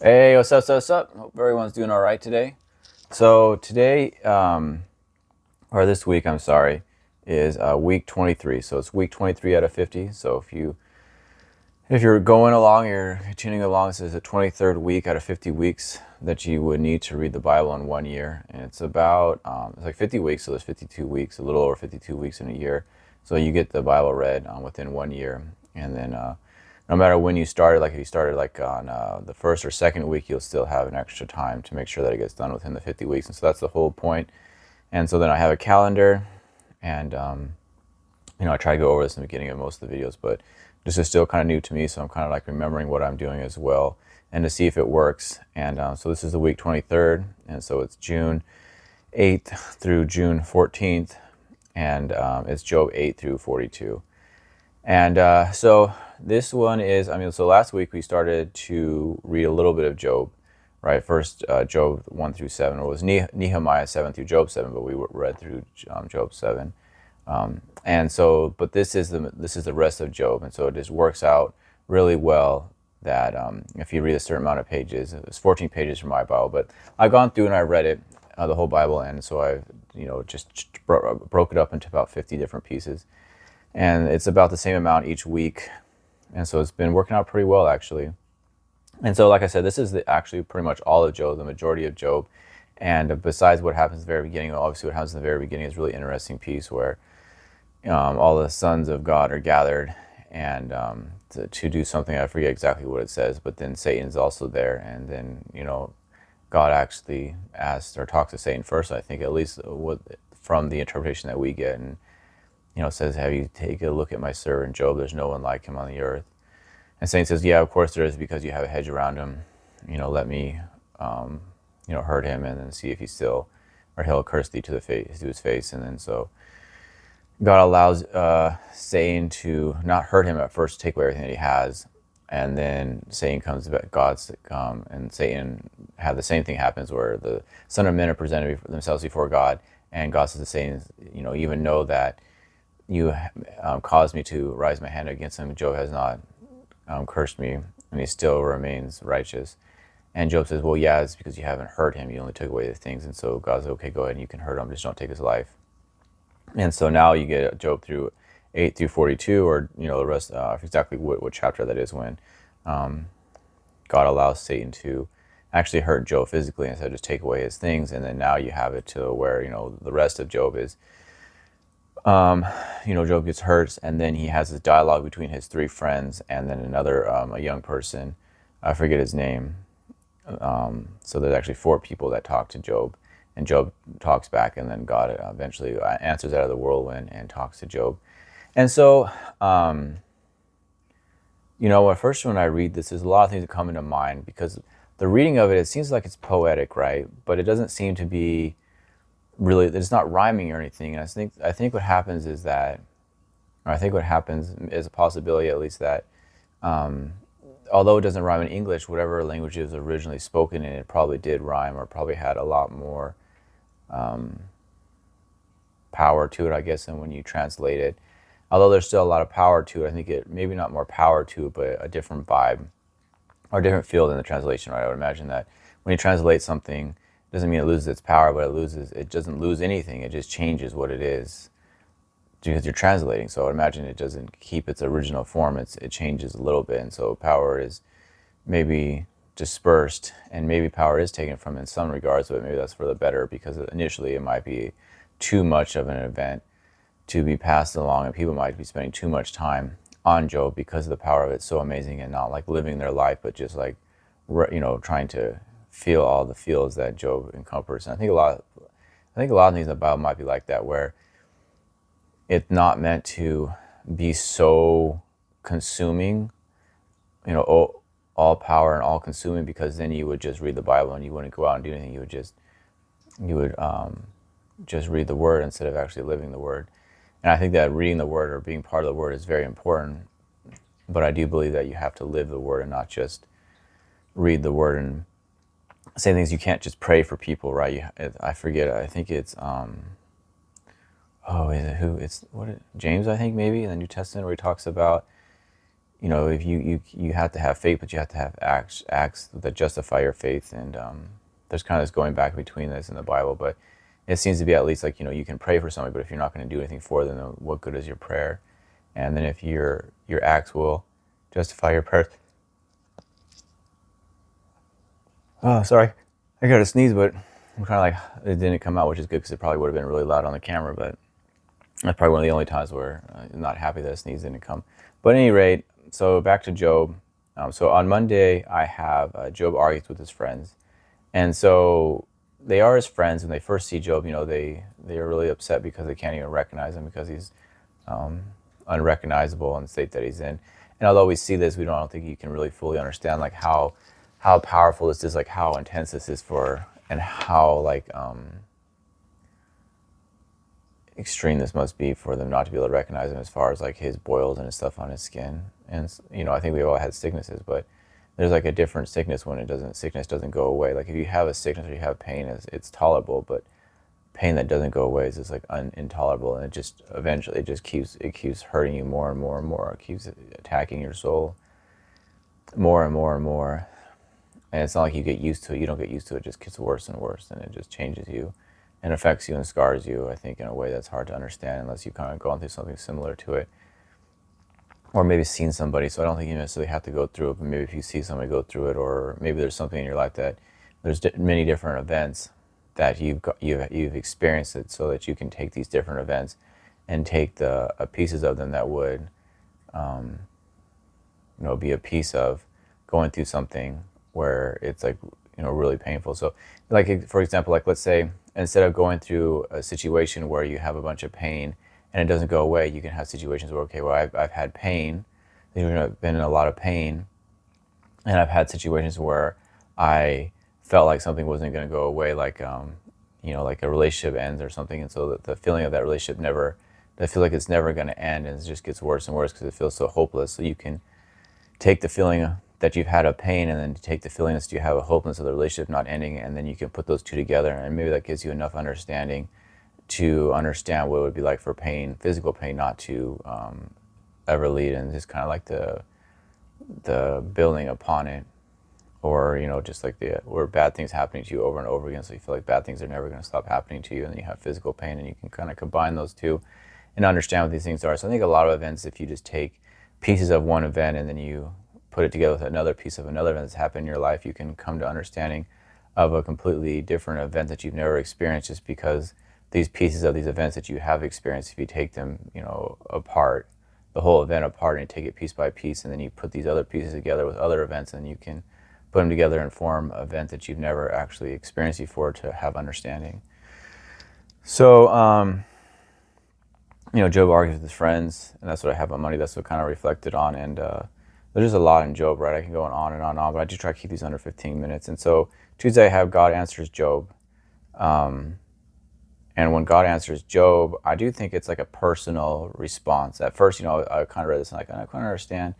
Hey, what's up? Hope everyone's doing all right today. So today, or this week, I'm sorry, is week 23. So it's week 23 out of 50. So if you're going along, you're continuing along. This is the 23rd week out of 50 weeks that you would need to read the Bible in 1 year, and it's like 50 weeks, so there's 52 weeks, a little over 52 weeks in a year. So you get the Bible read within 1 year, and then no matter when you started, like if you started like on the first or second week, you'll still have an extra time to make sure that it gets done within the 50 weeks, and so that's the whole point. And so then I have a calendar, and I try to go over this in the beginning of most of the videos, but this is still kind of new to me, so I'm kind of like remembering what I'm doing as well and to see if it works. And so this is the week 23rd, and so it's June 8th through June 14th, and it's Job 8 through 42. And so this one is, so last week we started to read a little bit of Job, right? First, Job 1 through 7, or it was Nehemiah 7 through Job 7, but we read through Job 7. And so, but this is the rest of Job, and so it just works out really well that if you read a certain amount of pages, it was 14 pages from my Bible, but I've gone through and I read it, the whole Bible, and so I've just broke it up into about 50 different pieces, and it's about the same amount each week, and so it's been working out pretty well actually. And so, like I said, this is actually pretty much all of Job, the majority of Job. And besides what happens at the very beginning, obviously what happens in the very beginning is a really interesting piece where all the sons of God are gathered and to do something. I forget exactly what it says, but then Satan's also there, and then God actually asks or talks to Satan first. I think at least from the interpretation that we get, and says, "Have you taken a look at my servant Job? There's no one like him on the earth." And Satan says, "Yeah, of course there is, because you have a hedge around him. Let me hurt him, and then see if he still, or he'll curse thee to his face." And then so God allows Satan to not hurt him at first, take away everything that he has, and then Satan comes back. God's and Satan have the same thing happens where the Son of Men are presented themselves before God, and God says to Satan, even know that you caused me to rise my hand against him. Job has not cursed me, and he still remains righteous. And Job says, "Well, yeah, it's because you haven't hurt him. You only took away the things." And so God's like, "Okay, go ahead and you can hurt him, just don't take his life." And so now you get Job through 8 through 42, or the rest, exactly what chapter that is, when God allows Satan to actually hurt Job physically instead of just take away his things. And then now you have it to where the rest of Job is, Job gets hurt, and then he has this dialogue between his three friends and then another a young person. I forget his name. So there's actually four people that talk to Job, and Job talks back, and then God eventually answers out of the whirlwind and talks to Job. And so, at first when I read this, there's a lot of things that come into mind, because the reading of it seems like it's poetic, right? But it doesn't seem to be really, it's not rhyming or anything. And I think what happens is that, or I think what happens is a possibility, at least, that although it doesn't rhyme in English, whatever language it was originally spoken in, it probably did rhyme, or probably had a lot more power to it, I guess, than when you translate it. Although there's still a lot of power to it, I think it maybe not more power to it, but a different vibe or a different feel than the translation, right? I would imagine that when you translate something, it doesn't mean it loses its power, but it doesn't lose anything. It just changes what it is because you're translating. So I would imagine it doesn't keep its original form. It changes a little bit, and so power is maybe dispersed, and maybe power is taken from in some regards, but maybe that's for the better, because initially it might be too much of an event to be passed along, and people might be spending too much time on Job because of the power of it so amazing, and not like living their life, but just like trying to feel all the feels that Job encompasses. And I think a lot of things in the Bible might be like that, where it's not meant to be so consuming, all power and all consuming, because then you would just read the Bible and you wouldn't go out and do anything. You would just read the Word instead of actually living the Word. And I think that reading the Word or being part of the Word is very important. But I do believe that you have to live the Word and not just read the Word. And same things, you can't just pray for people, right? I forget. I think it's is it who? It's James, I think, maybe in the New Testament, where he talks about if you have to have faith, but you have to have acts that justify your faith. And there's kind of this going back between this in the Bible, but it seems to be at least like, you can pray for somebody, but if you're not going to do anything for them, then what good is your prayer? And then if your acts will justify your prayers. Oh, sorry, I got to sneeze, but I'm kind of like, it didn't come out, which is good because it probably would have been really loud on the camera, but that's probably one of the only times where I'm not happy that a sneeze didn't come. But at any rate, so back to Job. So on Monday, I have Job argues with his friends. And so they are his friends. When they first see Job, they are really upset because they can't even recognize him because he's unrecognizable in the state that he's in. And although we see this, I don't think you can really fully understand like how powerful this is, like how intense this is for, and how like extreme this must be for them not to be able to recognize him, as far as like his boils and his stuff on his skin. And I think we all had sicknesses, but there's like a different sickness when sickness doesn't go away. Like if you have a sickness or you have pain, it's tolerable, but pain that doesn't go away is just like intolerable, and it just eventually keeps hurting you more and more and more. It keeps attacking your soul more and more and more. And it's not like you get used to it. You don't get used to it. It just gets worse and worse, and it just changes you and affects you and scars you, I think, in a way that's hard to understand unless you've kind of gone through something similar to it, or maybe seen somebody. So I don't think you necessarily have to go through it, but maybe if you see somebody go through it, or maybe there's something in your life that there's many different events that you've experienced it, so that you can take these different events and take the pieces of them that would be a piece of going through something where it's like really painful. So like, for example, like let's say instead of going through a situation where you have a bunch of pain and it doesn't go away, you can have situations where, okay, well, I've had pain, I've been in a lot of pain, and I've had situations where I felt like something wasn't going to go away, like like a relationship ends or something, and so the feeling of that relationship I feel like it's never going to end, and it just gets worse and worse because it feels so hopeless. So you can take the feeling that you've had a pain, and then take the feeling that you have a hopelessness of the relationship not ending, and then you can put those two together, and maybe that gives you enough understanding to understand what it would be like for pain, physical pain, not to ever lead, and just kind of like the building upon it, or just like where bad things happening to you over and over again, so you feel like bad things are never going to stop happening to you, and then you have physical pain, and you can kind of combine those two and understand what these things are. So I think a lot of events, if you just take pieces of one event and then you put it together with another piece of another event that's happened in your life, you can come to understanding of a completely different event that you've never experienced, just because these pieces of these events that you have experienced, if you take them, apart, the whole event apart, and you take it piece by piece, and then you put these other pieces together with other events, and you can put them together and form an event that you've never actually experienced before to have understanding. So, Job argues with his friends, and that's what I have on Monday. That's what kind of reflected on, and there's just a lot in Job, right? I can go on and on and on, but I just try to keep these under 15 minutes. And so Tuesday I have God answers Job. And when God answers Job, I do think it's like a personal response. At first, I kind of read this and I kind of understand,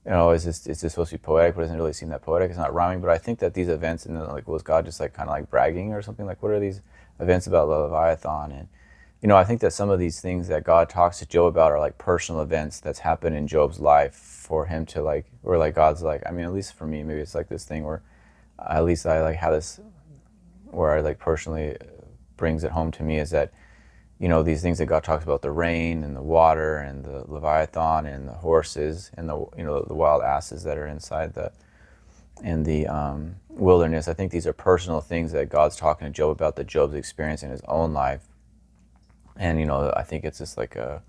is this supposed to be poetic, but it doesn't really seem that poetic. It's not rhyming, but I think that these events, and like, was God just like kind of like bragging or something? Like, what are these events about Leviathan? And I think that some of these things that God talks to Job about are like personal events that's happened in Job's life for him to like, or like God's like, I mean, at least for me, maybe it's like this thing where at least I like have this, where I like personally brings it home to me, is that, these things that God talks about, the rain and the water and the Leviathan and the horses and the wild asses that are inside in the wilderness. I think these are personal things that God's talking to Job about, that Job's experienced in his own life. And, I think it's just like a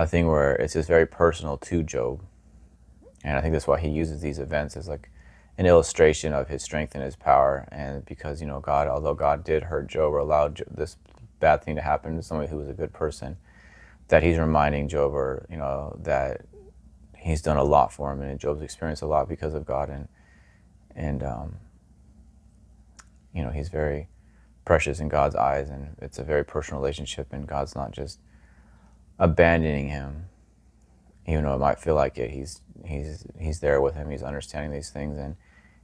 thing where it's just very personal to Job. And I think that's why he uses these events as like an illustration of his strength and his power. And because, God, although God did hurt Job or allowed this bad thing to happen to somebody who was a good person, that he's reminding Job, or, that he's done a lot for him, and Job's experienced a lot because of God. And he's very precious in God's eyes, and it's a very personal relationship, and God's not just abandoning him, even though it might feel like it. He's there with him. He's understanding these things, and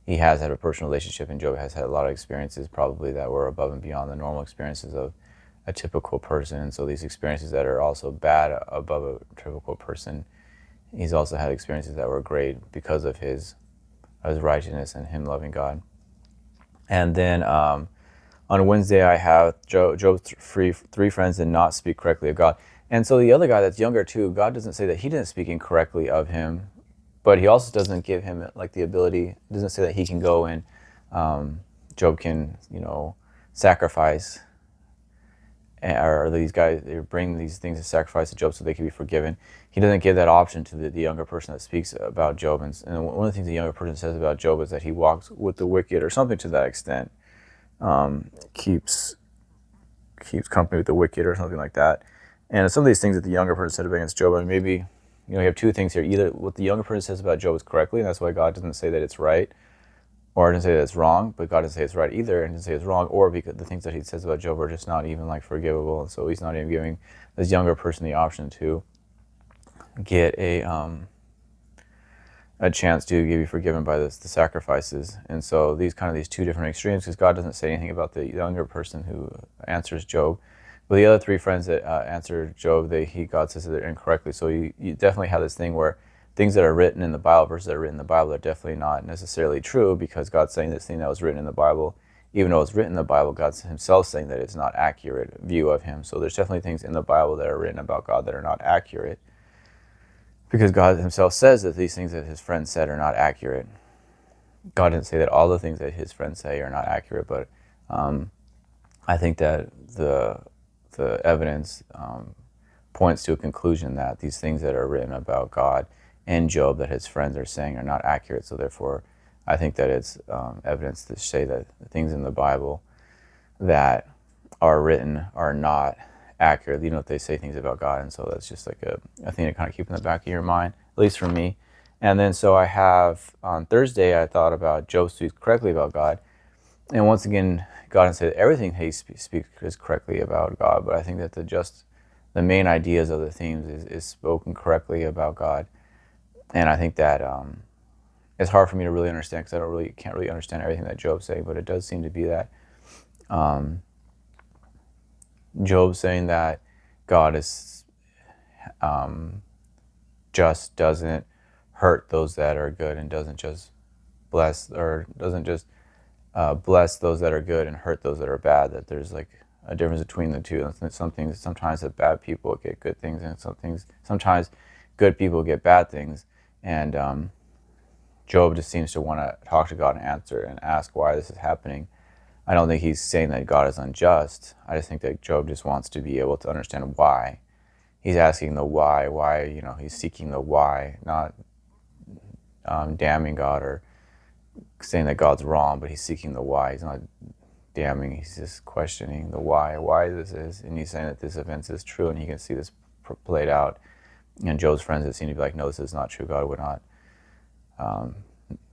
he has had a personal relationship, and Job has had a lot of experiences probably that were above and beyond the normal experiences of a typical person. And so these experiences that are also bad above a typical person, he's also had experiences that were great because of his righteousness and him loving God. And then on Wednesday, I have Job's three friends did not speak correctly of God. And so the other guy that's younger too, God doesn't say that he didn't speak incorrectly of him, but he also doesn't give him like the ability, doesn't say that he can go and Job can, sacrifice, or these guys, they bring these things to sacrifice to Job so they can be forgiven. He doesn't give that option to the younger person that speaks about Job. And one of the things the younger person says about Job is that he walks with the wicked, or something to that extent. Keeps company with the wicked, or something like that. And some of these things that the younger person said against Job, I mean, maybe you have two things here. Either what the younger person says about Job is correctly, and that's why God doesn't say that it's right, or doesn't say that it's wrong, but God doesn't say it's right either, and doesn't say it's wrong, or because the things that he says about Job are just not even like forgivable, and so he's not even giving this younger person the option to get a chance to be forgiven by the sacrifices. And so these two different extremes, because God doesn't say anything about the younger person who answers Job, but the other three friends that answer Job, God says that they're incorrectly. So you definitely have this thing where things that are written in the Bible versus that are written in the Bible are definitely not necessarily true, because God's saying this thing that was written in the Bible, even though it's written in the Bible, God's himself saying that it's not accurate view of him. So there's definitely things in the Bible that are written about God that are not accurate, because God himself says that these things that his friends said are not accurate. God didn't say that all the things that his friends say are not accurate, but I think that the evidence points to a conclusion that these things that are written about God and Job that his friends are saying are not accurate. So therefore, I think that it's evidence to say that the things in the Bible that are written are not accurate. They say things about God, and so that's just like a thing to kind of keep in the back of your mind, at least for me. And then so I have, on Thursday, I thought about Job speaks correctly about God. And once again, God didn't say that everything he speaks is correctly about God, but I think that the main ideas of the themes is spoken correctly about God. And I think that it's hard for me to really understand, because can't really understand everything that Job's saying, but it does seem to be that Job saying that God is just doesn't hurt those that are good, and doesn't just bless those that are good and hurt those that are bad. That there's like a difference between the two. And sometimes that bad people get good things, and sometimes good people get bad things. And Job just seems to want to talk to God and answer and ask why this is happening. I don't think he's saying that God is unjust. I just think that Job just wants to be able to understand why. He's asking the why, he's seeking the why, not damning God or saying that God's wrong, but he's seeking the why. He's not damning, he's just questioning the why this is. And he's saying that this event is true, and he can see this played out. And Job's friends that seem to be like, no, this is not true. God would not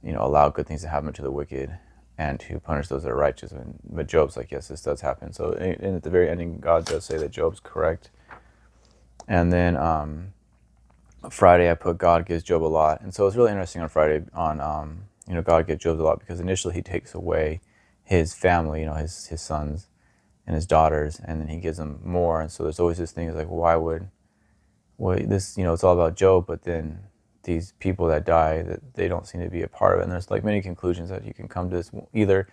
allow good things to happen to the wicked and to punish those that are righteous. But Job's like, yes, this does happen. So and at the very ending, God does say that Job's correct. And then Friday, I put God gives Job a lot. And so it's really interesting on Friday on, God gives Job a lot, because initially he takes away his family, his sons and his daughters, and then he gives them more. And so there's always this thing, is like, why would this, it's all about Job, but then these people that die, that they don't seem to be a part of it. And there's like many conclusions that you can come to this, either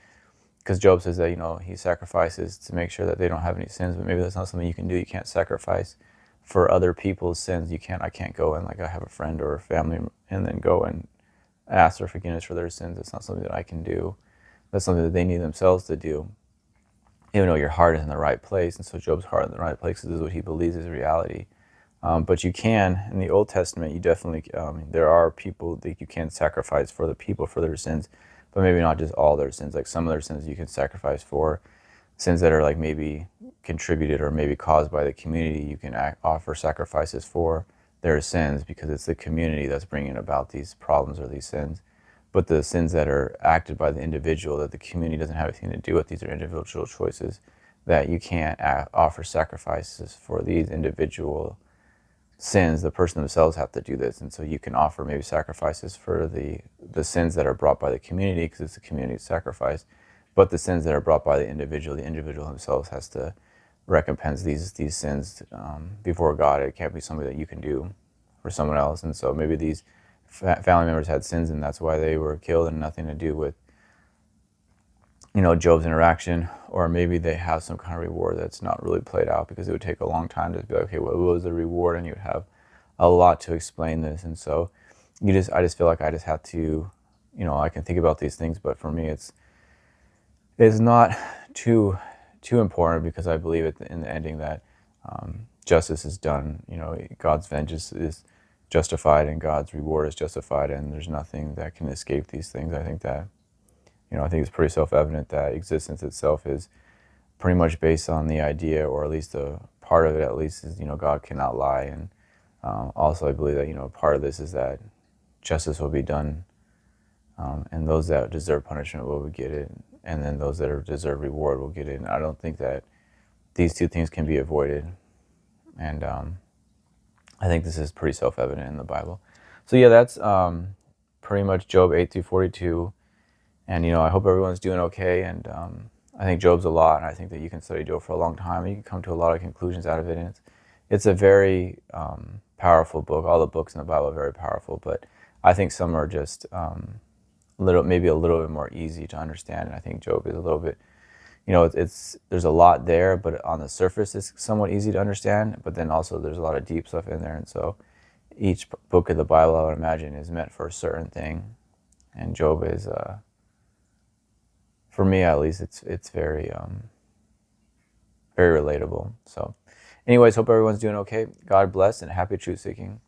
because Job says that, he sacrifices to make sure that they don't have any sins, but maybe that's not something you can do. You can't sacrifice for other people's sins. I can't go and, like, I have a friend or a family and then go and ask for forgiveness for their sins. It's not something that I can do. That's something that they need themselves to do, even though your heart is in the right place. And so Job's heart in the right place, this is what he believes is reality. But you can, in the Old Testament, you definitely, there are people that you can sacrifice for the people for their sins, but maybe not just all their sins. Like some of their sins you can sacrifice for. Sins that are like maybe contributed or maybe caused by the community, you can offer sacrifices for their sins, because it's the community that's bringing about these problems or these sins. But the sins that are acted by the individual, that the community doesn't have anything to do with, these are individual choices, that you can't offer sacrifices for these individual sins. The person themselves have to do this. And so you can offer maybe sacrifices for the sins that are brought by the community, because it's a community sacrifice. But the sins that are brought by the individual himself has to recompense these sins before God. It can't be something that you can do for someone else. And so maybe these family members had sins, and that's why they were killed, and nothing to do with, Job's interaction. Or maybe they have some kind of reward that's not really played out, because it would take a long time to be like, okay, what was the reward? And you would have a lot to explain this. And so I just feel like I just have to, I can think about these things, but for me, it's not too important, because I believe in the ending that justice is done. God's vengeance is justified and God's reward is justified, and there's nothing that can escape these things. I think that, I think it's pretty self-evident that existence itself is pretty much based on the idea, or at least a part of it at least, is, God cannot lie. And also I believe that, part of this is that justice will be done, and those that deserve punishment will get it, and then those that deserve reward will get it. And I don't think that these two things can be avoided. And I think this is pretty self-evident in the Bible. So yeah, that's pretty much Job 8-42. And, I hope everyone's doing okay. And I think Job's a lot, and I think that you can study Job for a long time, and you can come to a lot of conclusions out of it. And it's a very powerful book. All the books in the Bible are very powerful, but I think some are just maybe a little bit more easy to understand. And I think Job is a little bit, there's a lot there, but on the surface it's somewhat easy to understand. But then also there's a lot of deep stuff in there. And so each book of the Bible, I would imagine, is meant for a certain thing. And Job is, for me at least, it's very very relatable. So anyways, hope everyone's doing okay. God bless, and happy truth seeking.